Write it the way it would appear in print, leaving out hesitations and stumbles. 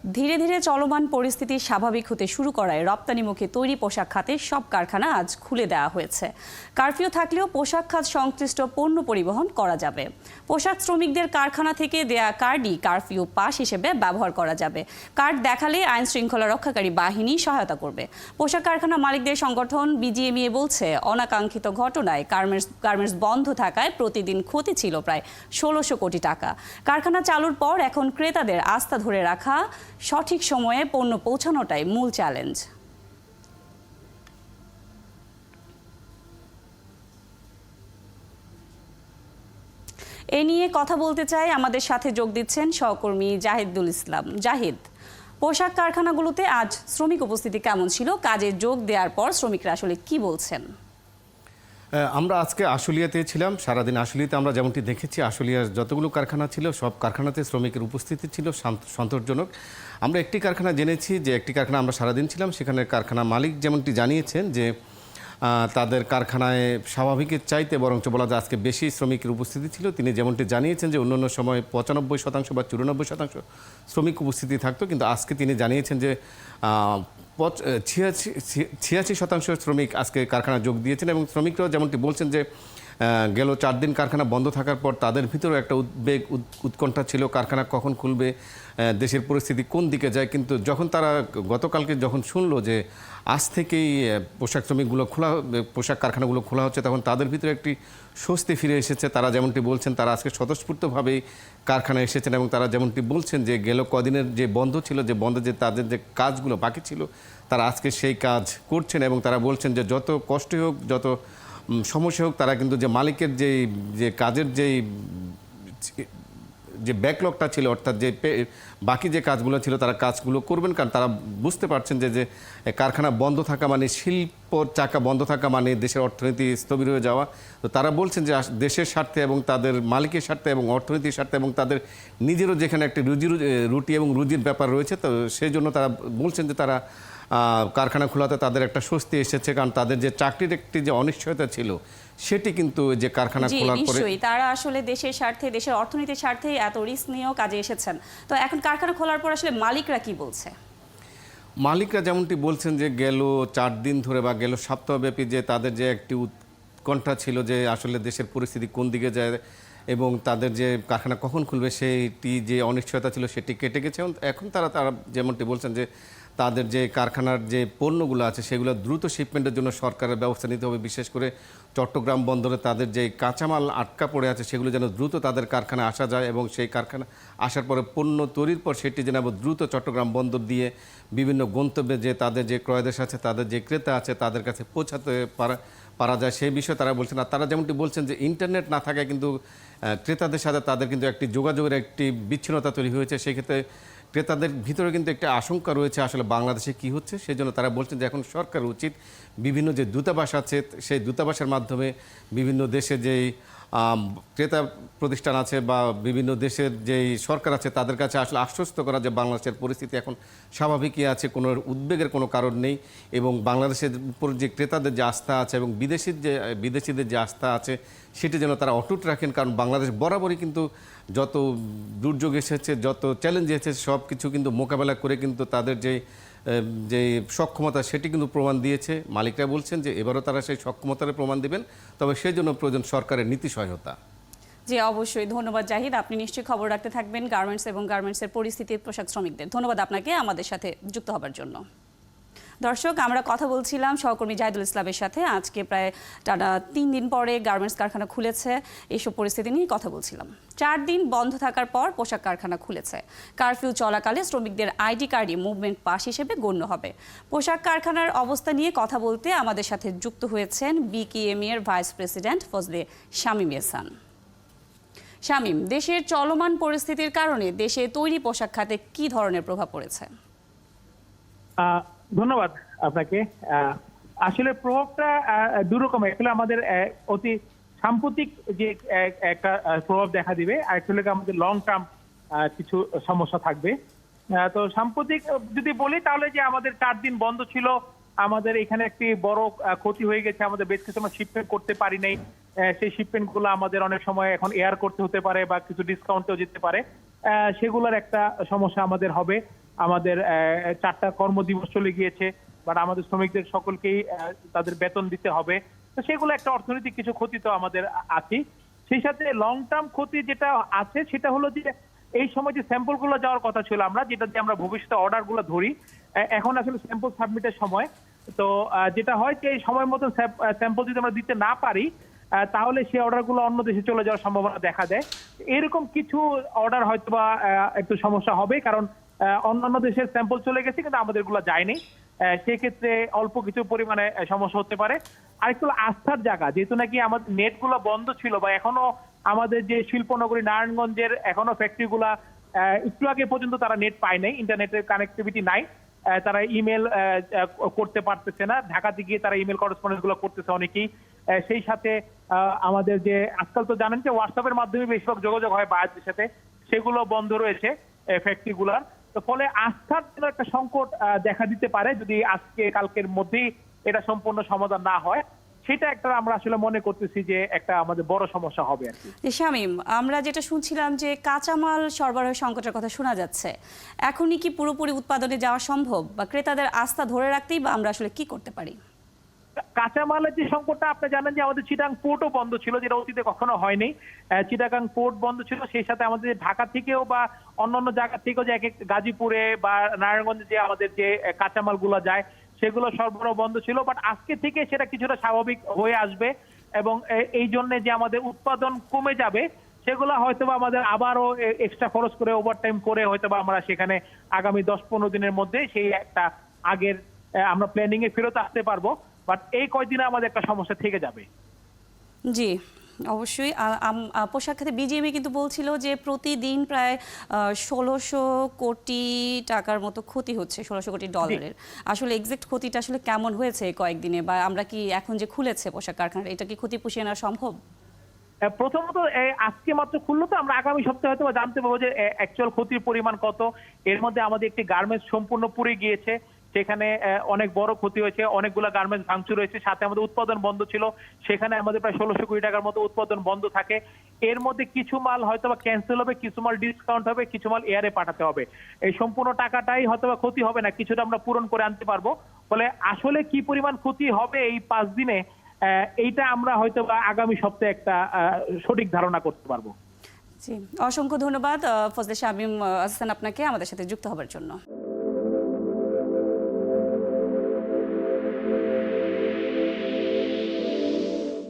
ধীরে ধীরে চলমান পরিস্থিতি স্বাভাবিক হতে শুরু করায় রপ্তানিমুখী তৈরি পোশাক খাতের সব কারখানা আজ খুলে দেওয়া হয়েছে। কারফিউ থাকলেও পোশাক খাত সংশ্লিষ্ট পণ্য পরিবহন করা যাবে। পোশাক শ্রমিকদের কারখানা থেকে দেয়া কার্ডই কারফিউ পাস হিসেবে ব্যবহার করা যাবে। কার্ড দেখালে আইন শৃঙ্খলা রক্ষাকারী বাহিনী সহায়তা করবে। পোশাক কারখানা মালিকদের সংগঠন বিজিএমইএ বলছে, অনাকাঙ্ক্ষিত ঘটনায় গার্মেন্টস বন্ধ থাকায় প্রতিদিন ক্ষতি ছিল প্রায় ১৬০০ কোটি টাকা। কারখানা চালুর পর এখন ক্রেতাদের আস্থা ধরে রাখা, সঠিক সময়ে পণ্য পৌঁছানোটাই মূল চ্যালেঞ্জ। এ নিয়ে কথা বলতে চাই, আমাদের সাথে যোগ দিচ্ছেন সহকর্মী জাহিদুল ইসলাম। জাহিদ, পোশাক কারখানাগুলোতে আজ শ্রমিক উপস্থিতি কেমন ছিল? কাজে যোগ দেওয়ার পর শ্রমিকরা আসলে কি বলছেন? আমরা আজকে আশুলিয়াতে ছিলাম। সারাদিন আশুলিয়াতে আমরা যেমনটি দেখেছি, আশুলিয়ার যতগুলো কারখানা ছিল সব কারখানাতে শ্রমিকের উপস্থিতি ছিল সন্তোষজনক। আমরা একটি কারখানা জেনেছি যে একটি কারখানা আমরা সারাদিন ছিলাম, সেখানে কারখানা মালিক যেমনটি জানিয়েছেন যে তাদের কারখানায় স্বাভাবিকের চাইতে বরঞ্চ বলা যায় আজকে বেশি শ্রমিকের উপস্থিতি ছিল। তিনি যেমনটি জানিয়েছেন যে অন্যান্য সময় ৯৫% বা ৯৪% শ্রমিক উপস্থিতি থাকতো, কিন্তু আজকে তিনি জানিয়েছেন যে ৮৬% শ্রমিক আজকে কারখানা যোগ দিয়েছেন। এবং শ্রমিকরাও যেমনটি বলছেন যে গেল ৪ দিন কারখানা বন্ধ থাকার পর তাদের ভিতরেও একটা উদ্বেগ উৎকণ্ঠা ছিল, কারখানা কখন খুলবে, দেশের পরিস্থিতি কোন দিকে যায়। কিন্তু যখন তারা গতকালকে যখন শুনলো যে আজ থেকেই পোশাক কারখানাগুলো খোলা হচ্ছে, তখন তাদের ভিতরে একটি স্বস্তি ফিরে এসেছে। তারা যেমনটি বলছেন, তারা আজকে স্বতঃস্ফূর্তভাবেই কারখানায় এসেছেন এবং তারা যেমনটি বলছেন যে গেল কদিনের যে বন্ধ ছিল, যে বন্ধে যে তাদের যে কাজগুলো বাকি ছিল, তারা আজকে সেই কাজ করছেন। এবং তারা বলছেন যে যত কষ্টই হোক, যত সমস্যা হোক, তারা কিন্তু যে মালিকের যে কাজের যে ব্যাকলগটা ছিল, অর্থাৎ যে বাকি যে কাজগুলো ছিল তারা কাজগুলো করবেন। কারণ তারা বুঝতে পারছেন যে কারখানা বন্ধ থাকা মানে, শিল্প চাকা বন্ধ থাকা মানে দেশের অর্থনীতি স্থবির হয়ে যাওয়া। তো তারা বলছেন যে দেশের স্বার্থে এবং তাদের মালিকের স্বার্থে এবং অর্থনীতির স্বার্থে এবং তাদের নিজেরও যেখানে একটি রুটি এবং রুজির ব্যাপার রয়েছে, তো সেই জন্য তারা বলছেন যে তারা কারখানা খোলাতে তাদের একটা স্বস্তি এসেছে। কারণ তাদের যে চাকরির একটি যে অনিশ্চয়তা ছিল, সেটি কিন্তু যে কারখানা খোলার পরে তারা আসলে দেশের স্বার্থে, দেশের অর্থনীতির স্বার্থে এত রিস্ক নিয়েও কাজে এসেছেন। তো এখন কারখানা খোলার পর আসলে মালিকরা কি বলছে? মালিকরা যেমনটি বলছেন যে গেল ৪ দিন ধরে বা গেল সপ্তাহব্যাপী যে তাদের যে একটি উৎকণ্ঠা ছিল যে আসলে দেশের পরিস্থিতি কোন দিকে যায় এবং তাদের যে কারখানা কখন খুলবে সেইটি যে অনিশ্চয়তা ছিল, সেটি কেটে গেছে। এখন তারা যেমনটি বলছেন যে তাদের যে কারখানার যে পণ্যগুলো আছে সেগুলো দ্রুত শিপমেন্টের জন্য সরকারের ব্যবস্থা নিতে হবে। বিশেষ করে চট্টগ্রাম বন্দরে তাদের যে কাঁচামাল আটকা পড়ে আছে সেগুলো যেন দ্রুত তাদের কারখানায় আসা যায় এবং সেই কারখানা আসার পরে পণ্য তৈরির পর সেটি যেন দ্রুত চট্টগ্রাম বন্দর দিয়ে বিভিন্ন গন্তব্যে যে তাদের যে ক্রয়দেশ আছে, তাদের যে ক্রেতা আছে, তাদের কাছে পৌঁছাতে পারা যায়, সেই বিষয়ে তারা বলছেন। আর তারা যেমনটি বলছেন যে ইন্টারনেট না থাকায় কিন্তু ক্রেতাদের সাথে তাদের কিন্তু একটি যোগাযোগের একটি বিচ্ছিন্নতা তৈরি হয়েছে। সেক্ষেত্রে ক্রেতাদের ভিতরে কিন্তু একটা আশঙ্কা রয়েছে আসলে বাংলাদেশে কি হচ্ছে। সেই জন্য তারা বলছেন যে এখন সরকার উচিত বিভিন্ন যে দূতাবাস আছে সেই দূতাবাসের মাধ্যমে বিভিন্ন দেশে যেই ক্রেতা প্রতিষ্ঠান আছে বা বিভিন্ন দেশের যেই সরকার আছে তাদের কাছে আসলে আশ্বস্ত করা যে বাংলাদেশের পরিস্থিতি এখন স্বাভাবিকই আছে, কোনো উদ্বেগের কোনো কারণ নেই। এবং বাংলাদেশের উপর যে ক্রেতাদের যে আস্থা আছে এবং বিদেশিদের যে আস্থা আছে সেটি যেন তারা অটুট রাখেন। কারণ বাংলাদেশ বরাবরই কিন্তু যত দুর্যোগ এসেছে, যত চ্যালেঞ্জ এসেছে, সব কিছু কিন্তু মোকাবেলা করে কিন্তু তাদের যে সক্ষমতা সেটি কিন্তু প্রমাণ দিয়েছে। মালিকরা বলছেন যে এবারও তারা সেই সক্ষমতার প্রমাণ দেবেন, তবে সেই জন্য প্রয়োজন সরকারের নীতি সহায়তা। জি অবশ্যই, ধন্যবাদ জাহিদ। আপনি নিশ্চয়ই খবর রাখতে থাকবেন গার্মেন্টস এবং গার্মেন্টসের পরিস্থিতি, পোশাক শ্রমিকদের। ধন্যবাদ আপনাকে আমাদের সাথে যুক্ত হবার জন্য। দর্শক, আমরা কথা বলছিলাম সহকর্মী জাহিদুল ইসলামের সাথে। আজকে প্রায় টানা ৩ দিন পরে গার্মেন্টস কারখানা খুলেছে, এইসব পরিস্থিতি নিয়ে কথা বলছিলাম। ৪ দিন বন্ধ থাকার পর পোশাক কারখানা খুলেছে। কারফিউ চলাকালে শ্রমিকদের আইডি কার্ডই মুভমেন্ট পাস হিসেবে গণ্য হবে। পোশাক কারখানার অবস্থা নিয়ে কথা বলতে আমাদের সাথে যুক্ত হয়েছেন বিকেএমই এর ভাইস প্রেসিডেন্ট ফজলে শামীম এহসান। শামীম, দেশের চলমান পরিস্থিতির কারণে দেশে তৈরি পোশাক খাতে কি ধরনের প্রভাব পড়েছে? ধন্যবাদ আপনাকে। আসলে প্রভাবটা দুরকম। আসলে আমাদের অতি সাম্প্রতিক যে একটা প্রভাব দেখা দিবে, আসলে আমাদের লং টার্ম কিছু সমস্যা থাকবে। তো সাম্প্রতিক যদি বলি তাহলে যে আমাদের ৪ দিন বন্ধ ছিল, আমাদের এখানে একটি বড় ক্ষতি হয়ে গেছে। আমাদের বেশ কিছু সময় শিপমেন্ট করতে পারি নাই, সেই শিপমেন্ট গুলো আমাদের অনেক সময় এখন এয়ার করতে হতে পারে বা কিছু ডিসকাউন্টেও যেতে পারে, সেগুলোর একটা সমস্যা আমাদের হবে। আমাদের 4টা কর্মদিবস চলে গিয়েছে, বাট আমাদের শ্রমিকদের সকলকেই তাদের বেতন দিতে হবে। তো সেগুলো একটা অর্থনৈতিক কিছু ক্ষতি তো আমাদের আছে। সেই সাথে লং টার্ম ক্ষতি যেটা আছে সেটা হলো যে এই সময় যে স্যাম্পল গুলো যাওয়ার কথা ছিল, আমরা যেটা দিয়ে আমরা ভবিষ্যতে অর্ডার গুলো ধরি, এখন আসলে স্যাম্পল সাবমিটের সময়। তো যেটা হয় যে এই সময় মতো স্যাম্পল যদি আমরা দিতে না পারি, তাহলে সেই অর্ডার গুলো অন্য দেশে চলে যাওয়ার সম্ভাবনা দেখা দেয়। এরকম কিছু অর্ডার হয়তো বা একটু সমস্যা হবে, কারণ অন্যান্য দেশের স্যাম্পল চলে গেছে কিন্তু আমাদের গুলো যায়নি। সেক্ষেত্রে অল্প কিছু পরিমাণে সমস্যা হতে পারে। আরেকটু আস্থার জায়গা, যেহেতু নাকি আমাদের নেট গুলো বন্ধ ছিল, বা এখনো আমাদের যে শিল্পনগরী নারায়ণগঞ্জের এখনো ফ্যাক্টরি গুলা একটু আগে পর্যন্ত তারা নেট পায় নাই, ইন্টারনেটের কানেক্টিভিটি নাই, তারা ইমেল করতে পারতেছে না। ঢাকাতে গিয়ে তারা ইমেল করেসপন্ডেন্স গুলো করতেছে অনেকেই। সেই সাথে আমাদের যে আজকাল তো জানেন যে হোয়াটসঅ্যাপের মাধ্যমে বেশিরভাগ যোগাযোগ হয় বাইরের সাথে, সেগুলো বন্ধ রয়েছে ফ্যাক্টরি গুলার। তো ফলে আস্থার জন্য একটা সংকট দেখা দিতে পারে যদি আজকে কালকের মধ্যেই এটা সম্পূর্ণ সমাধান না হয়। সেটা একটা আমরা আসলে মনে করতেছি যে একটা আমাদের বড় সমস্যা হবে আর কি। শামীম, আমরা যেটা শুনছিলাম যে কাঁচামাল সরবরাহ সংকটের কথা শোনা যাচ্ছে, এখনই কি পুরোপুরি উৎপাদনে যাওয়া সম্ভব, বা ক্রেতাদের আস্থা ধরে রাখতেই বা আমরা আসলে কি করতে পারি? কাঁচামালের যে সংকটটা আপনি জানেন যে আমাদের চিটাং পোর্টও বন্ধ ছিল, যেটা অতীতে কখনো হয়নি। চিটাগাং পোর্ট বন্ধ ছিল, সেই সাথে আমাদের ঢাকা থেকেও বা অন্যান্য জায়গা থেকেও যে এক এক গাজীপুরে বা নারায়ণগঞ্জে যে আমাদের যে কাঁচামাল গুলো যায় সেগুলো সরবরাহ বন্ধ ছিল। বাট আজকে থেকে সেটা কিছুটা স্বাভাবিক হয়ে আসবে, এবং এই জন্য যে আমাদের উৎপাদন কমে যাবে সেগুলো হয়তোবা আমাদের আবারও এক্সট্রা খরচ করে ওভারটাইম করে হয়তোবা আমরা সেখানে আগামী 10-15 দিনের মধ্যে সেই একটা আগের আমরা প্ল্যানিং এ ফেরত আসতে পারবো। বাট এই কয়দিনে আমাদের একটা সমস্যা থেকে যাবে। জি, অবশ্যই। পোশাক খাতে বিজিএমই কিন্তু বলছিল যে প্রতিদিন প্রায় 1600 কোটি টাকার মতো ক্ষতি হচ্ছে, 1600 কোটি ডলারের। আসলে এক্সাক্ট ক্ষতিটা আসলে কেমন হয়েছে এই কয়েকদিনে, বা আমরা কি এখন যে খুলেছে পোশাক কারখানা, এটা কি ক্ষতি পুষিয়ে নেওয়া সম্ভব? প্রথমত আজকে মাত্র খুললো, তো আমরা আগামী সপ্তাহে হয়তো জানতে পারবো যে অ্যাকচুয়াল ক্ষতির পরিমাণ কত। এর মধ্যে আমাদের একটি গার্মেন্টস সম্পূর্ণ পুড়ে গিয়েছে, সেখানে অনেক বড় ক্ষতি হয়েছে, অনেকগুলো গার্মেন্টস ভাঙচুর হয়েছে, সাথে আমাদের উৎপাদন বন্ধ ছিল, সেখানে আমাদের প্রায় 1600 কোটি টাকার মতো উৎপাদন বন্ধ থাকে। এর মধ্যে কিছু মাল হয়তোবা ক্যান্সেল হবে, কিছু মাল ডিসকাউন্ট হবে, কিছু মাল এয়ারে পাঠাতে হবে। এই সম্পূর্ণ টাকাটাই হয়তোবা ক্ষতি হবে না, কিছুটা আমরা পূরণ করে আনতে পারবো। ফলে আসলে কি পরিমাণ ক্ষতি হবে এই 5 দিনে, এইটা আমরা হয়তোবা আগামী সপ্তাহে একটা সঠিক ধারণা করতে পারবো। জি, অসংখ্য ধন্যবাদ ফজলে শামীম আহসান আপনাকে আমাদের সাথে যুক্ত হবার জন্য।